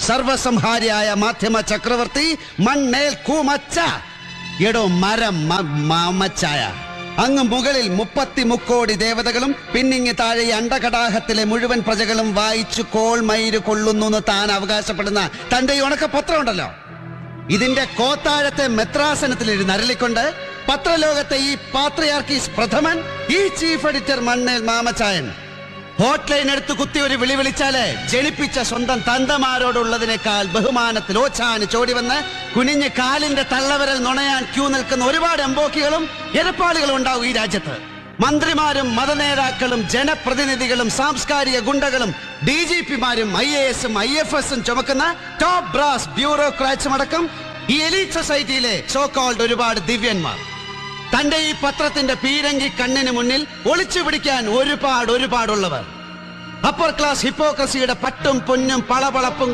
സർവസംഹാരിയായ മാധ്യമ ചക്രവർത്തി മണ്ണേൽ കൂമച്ച. എടോ മരം മാമച്ചായ, അങ്ങ് മുകളിൽ 33 ദേവതകളും പിന്നിങ്ങി താഴെ അണ്ടകടാഹത്തിലെ മുഴുവൻ പ്രജകളും വായിച്ചു കോൾമയിര് കൊള്ളുന്നു എന്ന് താൻ അവകാശപ്പെടുന്ന തന്റെ ഈ ഉണക്കപത്രം ഉണ്ടല്ലോ, ഇതിന്റെ കോത്താഴത്തെ മെത്രാസനത്തിലിരുന്ന് അരളിക്കൊണ്ട് പത്രലോകത്തെ ഈ പാത്രിയാർക്കീസ് പ്രഥമൻ, ഈ ചീഫ് എഡിറ്റർ മണ്ണേൽ മാമച്ചായൻ ഹോട്ട്ലൈൻ എടുത്ത് കുത്തി ഒരു വിളി വിളിച്ചാല് ജനിപ്പിച്ച സ്വന്തം തന്തമാരോടുള്ളതിനേക്കാൾ ബഹുമാനത്തിൽ ഓച്ചാന് ചോടി വന്ന് കുനിഞ്ഞ് കാലിന്റെ തള്ളവരൽ നുണയാൻ ക്യൂ നിൽക്കുന്ന ഒരുപാട് എംബോക്കികളും എരപ്പാളികളും ഉണ്ടാവും ഈ രാജ്യത്ത്. മന്ത്രിമാരും മതനേതാക്കളും ജനപ്രതിനിധികളും സാംസ്കാരിക ഗുണ്ടകളും DGPമാരും IASഉം IFSഉം ചുമക്കുന്ന ടോപ്പ് ബ്രാസ് ബ്യൂറോക്രാറ്റ്സും അടക്കം ഈ എലീറ്റ് സൊസൈറ്റിയിലെ സോ കോൾഡ് ഒരുപാട് ദിവ്യന്മാർ. തന്റെ ഈ പത്രത്തിന്റെ പീരങ്കി കണ്ണിന് മുന്നിൽ ഒളിച്ചു പിടിക്കാൻ ഒരുപാടുള്ളവർ. അപ്പർ ക്ലാസ് ഹിപ്പോക്രസിയുടെ പട്ടും പൊന്നും പളപളപ്പും